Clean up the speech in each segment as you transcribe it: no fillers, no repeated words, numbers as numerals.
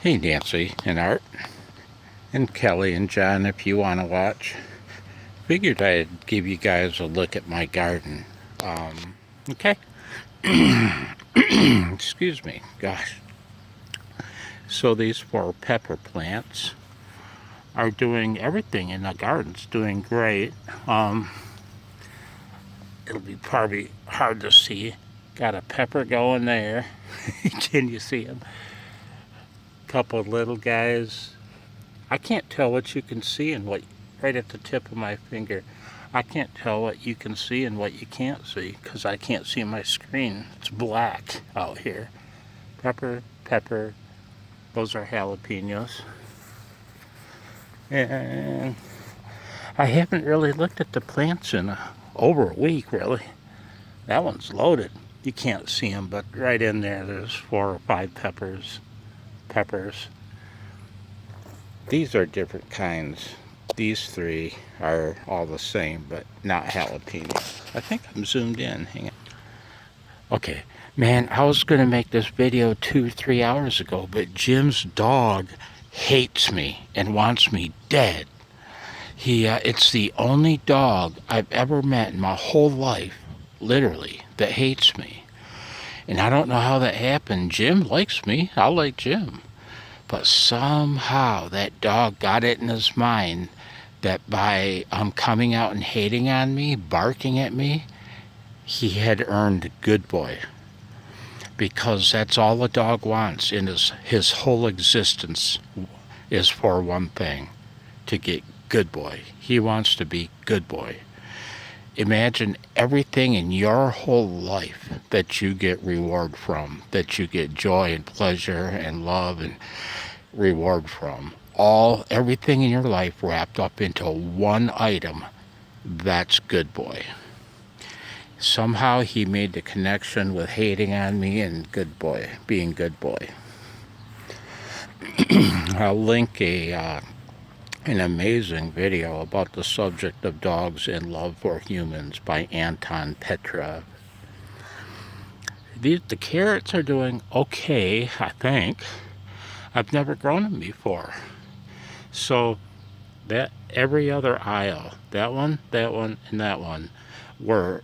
Hey Nancy and Art and Kelly and John, if you want to watch. Figured I'd give you guys a look at my garden. Okay. Excuse me. Gosh. So these 4 pepper plants are doing everything in the garden's doing great. It'll be probably hard to see. Got a pepper going there. Can you see them? Couple little guys. I can't tell what you can see and what, right at the tip of my finger. I can't tell what you can see and what you can't see because I can't see my screen. It's black out here. Pepper, pepper. Those are jalapenos. And I haven't really looked at the plants in over a week, really. That one's loaded. You can't see them, but right in there, there's 4 or 5 peppers. These are different kinds. These 3 are all the same, but not jalapenos. I think I'm zoomed in. Hang on. Okay, man, I was going to make this video 2-3 hours ago, but Jim's dog hates me and wants me dead. It's the only dog I've ever met in my whole life, literally, that hates me. And I don't know how that happened. Jim likes me. I like Jim. But somehow that dog got it in his mind that by coming out and hating on me, barking at me, he had earned good boy. Because that's all a dog wants in his whole existence is for one thing, to get good boy. He wants to be good boy. Imagine everything in your whole life that you get reward from, that you get joy and pleasure and love and reward from. Everything in your life wrapped up into one item. That's good boy. Somehow he made the connection with hating on me and good boy, being good boy. I'll link an amazing video about the subject of dogs and love for humans by Anton Petrov. The carrots are doing okay, I think. I've never grown them before. So that every other aisle, that one, and that one, were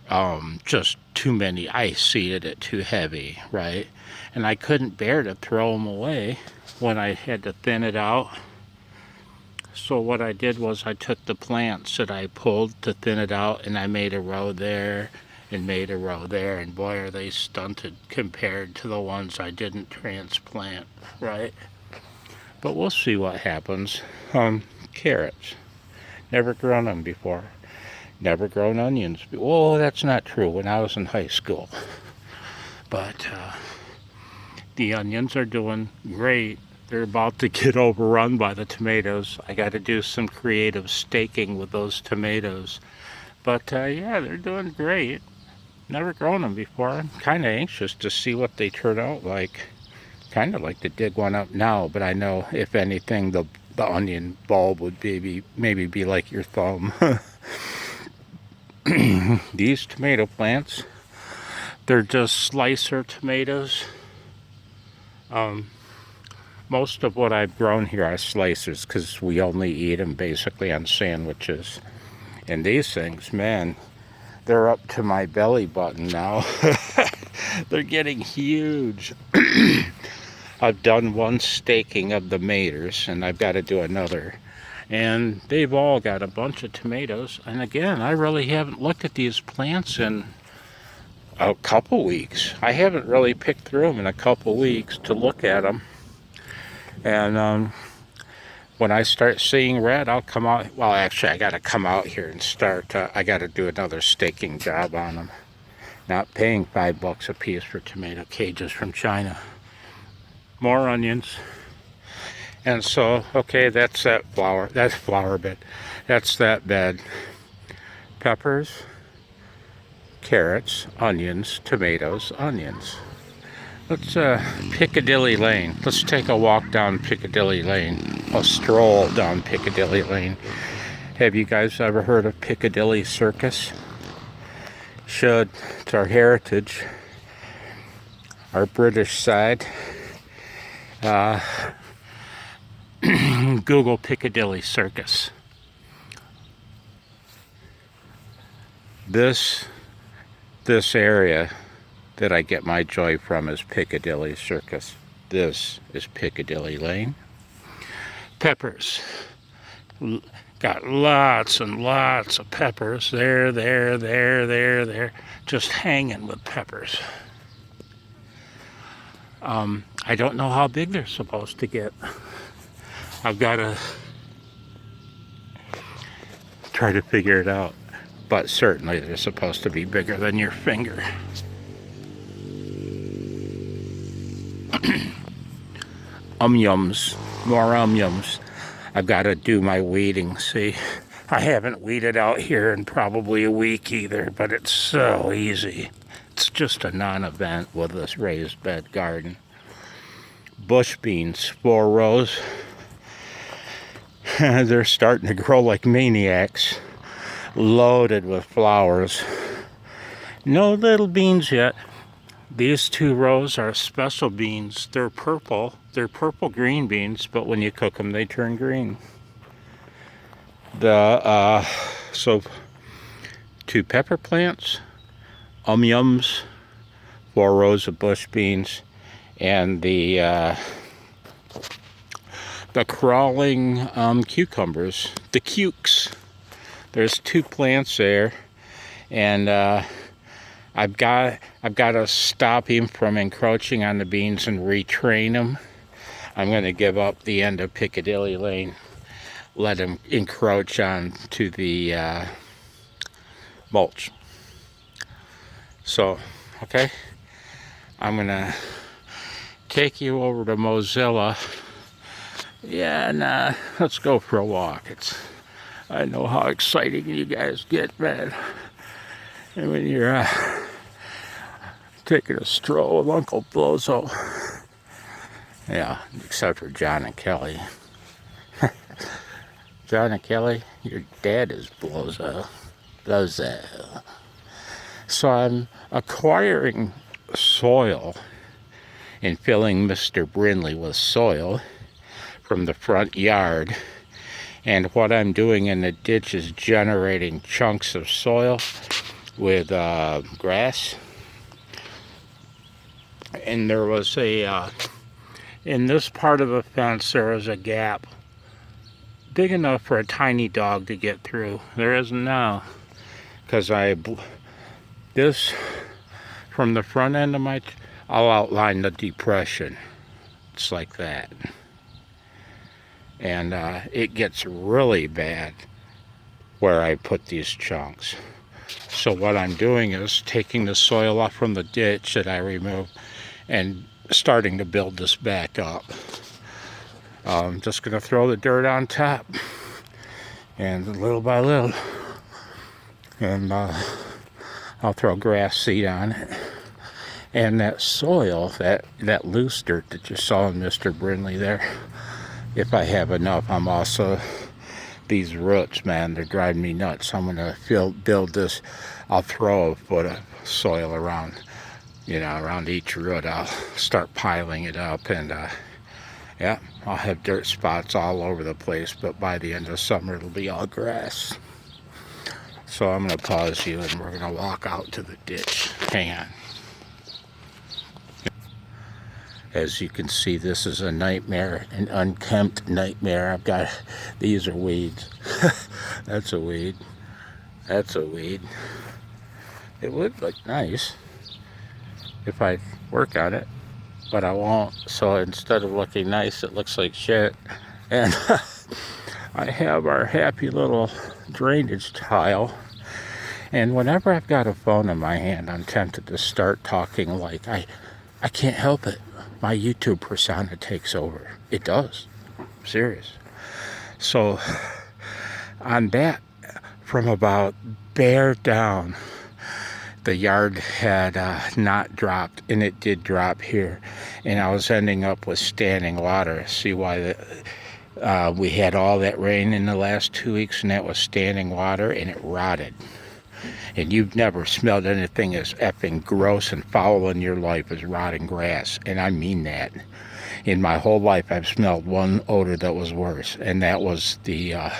just too many. I seeded it too heavy, right? And I couldn't bear to throw them away when I had to thin it out. So what I did was I took the plants that I pulled to thin it out and I made a row there and made a row there, and boy are they stunted compared to the ones I didn't transplant, right? But we'll see what happens. Carrots. Never grown them before. Never grown onions. Oh, that's not true. When I was in high school. But the onions are doing great. They're about to get overrun by the tomatoes. I got to do some creative staking with those tomatoes. But yeah, they're doing great. Never grown them before. I'm kind of anxious to see what they turn out like. Kind of like to dig one up now, but I know if anything, the onion bulb would maybe be like your thumb. These tomato plants, they're just slicer tomatoes. Most of what I've grown here are slicers because we only eat them basically on sandwiches. And these things, man, they're up to my belly button now. They're getting huge. I've done one staking of the maters, and I've got to do another. And they've all got a bunch of tomatoes. And again, I really haven't looked at these plants in a couple weeks. I haven't really picked through them in a couple weeks to look at them. And when I start seeing red, I'll come out. Well, actually, I got to come out here and start. I got to do another staking job on them. Not paying $5 a piece for tomato cages from China. More onions. And so, okay, that's that flower. That's flower bed. That's that bed. Peppers, carrots, onions, tomatoes, onions. Let's Piccadilly Lane. Let's take a walk down Piccadilly Lane. A stroll down Piccadilly Lane. Have you guys ever heard of Piccadilly Circus? Should. It's our heritage. Our British side. Google Piccadilly Circus. This area that I get my joy from is Piccadilly Circus. This is Piccadilly Lane. Peppers. Got lots and lots of peppers. There, just hanging with peppers. I don't know how big they're supposed to get. I've got to try to figure it out. But certainly they're supposed to be bigger than your finger. Yums, more yums. I've got to do my weeding. See, I haven't weeded out here in probably a week either, but it's so easy. It's just a non-event with this raised bed garden. Bush beans, 4 rows. They're starting to grow like maniacs, loaded with flowers. No little beans yet. These 2 rows are special beans. They're purple. They're purple green beans, but when you cook them, they turn green. So 2 pepper plants, yums, 4 rows of bush beans, and the crawling cucumbers, the cukes. There's 2 plants there, and I've got to stop him from encroaching on the beans and retrain him. I'm going to give up the end of Piccadilly Lane, let him encroach on to the mulch. So, okay, I'm going to take you over to Mozilla. Yeah, nah, let's go for a walk. I know how exciting you guys get, man. And when you're taking a stroll with Uncle Blowzo. Yeah, except for John and Kelly. John and Kelly, your dad is Blowzo. Blowzo. So I'm acquiring soil and filling Mr. Brinley with soil from the front yard. And what I'm doing in the ditch is generating chunks of soil with grass. And there was in this part of the fence, there was a gap big enough for a tiny dog to get through. There isn't now, because this from the front end of I'll outline the depression. It's like that. And it gets really bad where I put these chunks. So what I'm doing is taking the soil off from the ditch that I removed and starting to build this back up. I'm just going to throw the dirt on top, and little by little, and I'll throw grass seed on it. And that soil, that loose dirt that you saw in Mr. Brinley there, if I have enough, I'm also, these roots, man, they're driving me nuts. I'm going to build this. I'll throw a foot of soil around, around each root. I'll start piling it up, and yeah, I'll have dirt spots all over the place, but by the end of summer, it'll be all grass. So I'm going to pause you, and we're going to walk out to the ditch. Hang on. As you can see, this is a nightmare, an unkempt nightmare. These are weeds. That's a weed. That's a weed. It would look nice if I work on it, but I won't. So instead of looking nice, it looks like shit. And I have our happy little drainage tile. And whenever I've got a phone in my hand, I'm tempted to start talking like I can't help it. My YouTube persona takes over. It does. I'm serious. So on that, from about bare down, the yard had not dropped, and it did drop here. And I was ending up with standing water. See why we had all that rain in the last 2 weeks, and that was standing water, and it rotted. And you've never smelled anything as effing gross and foul in your life as rotting grass. And I mean that. In my whole life, I've smelled one odor that was worse, and that was the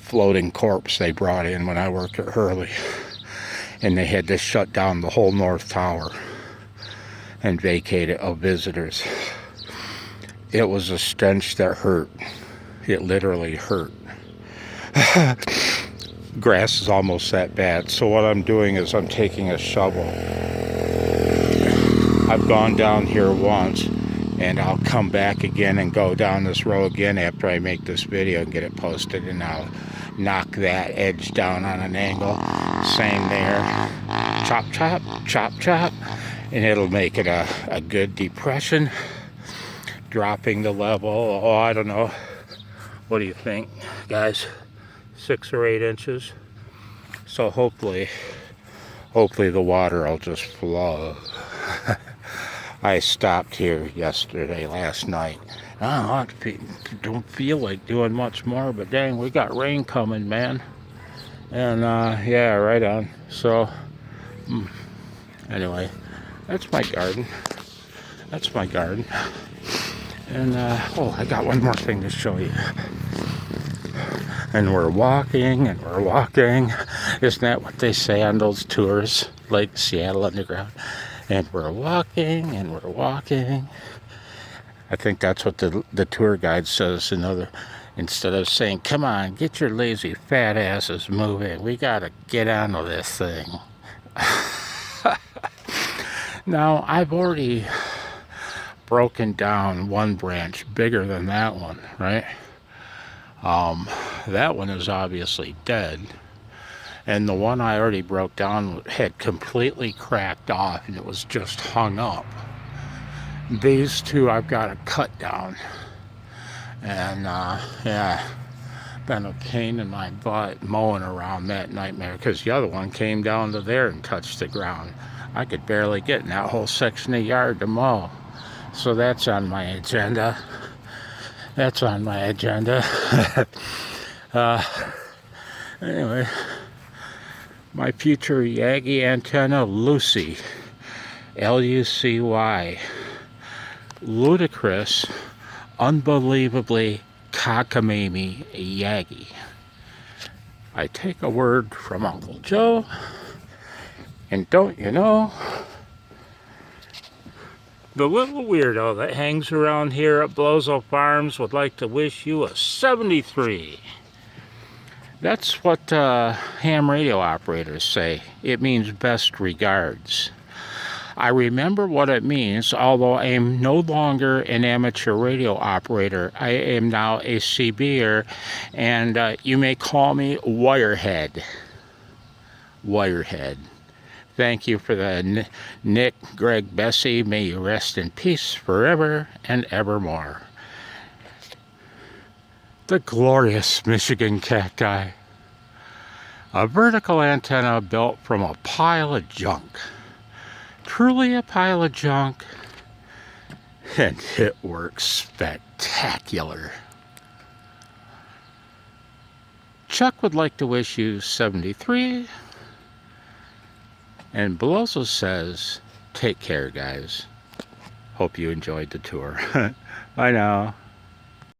floating corpse they brought in when I worked at Hurley. And they had to shut down the whole North Tower and vacate it of visitors. It was a stench that hurt. It literally hurt. Grass is almost that bad. So what I'm doing is I'm taking a shovel. I've gone down here once, and I'll come back again and go down this row again after I make this video and get it posted, and I'll knock that edge down on an angle. Same there. Chop, chop, chop, chop. And it'll make it a good depression. Dropping the level, oh, I don't know. What do you think, guys? 6 or 8 inches. So hopefully the water will just flow. I stopped here last night. I don't feel like doing much more, but dang, we got rain coming, man. And yeah, right on. So anyway, that's my garden. And oh, I got one more thing to show you. And we're walking, and we're walking. Isn't that what they say on those tours, like Seattle Underground? And we're walking, and we're walking. I think that's what the tour guide says. Instead of saying, "Come on, get your lazy fat asses moving. We gotta get on with this thing." Now, I've already broken down one branch bigger than that one, right? That one is obviously dead, and the one I already broke down had completely cracked off, and it was just hung up. These two I've got to cut down, and yeah, been a pain in my butt mowing around that nightmare, because the other one came down to there and touched the ground. I could barely get in that whole section of yard to mow. So that's on my agenda. Anyway, my future Yagi antenna, Lucy, Lucy, ludicrous, unbelievably cockamamie Yagi. I take a word from Uncle Joe, and don't you know, the little weirdo that hangs around here at Blowzo Farms would like to wish you a 73. That's what ham radio operators say. It means best regards. I remember what it means, although I am no longer an amateur radio operator. I am now a CBer, and you may call me Wirehead. Wirehead. Thank you for the Nick, Greg, Bessie. May you rest in peace forever and evermore. The glorious Michigan cacti. A vertical antenna built from a pile of junk. Truly a pile of junk. And it works spectacular. Chuck would like to wish you 73. And Blowzo says, take care, guys. Hope you enjoyed the tour. Bye now.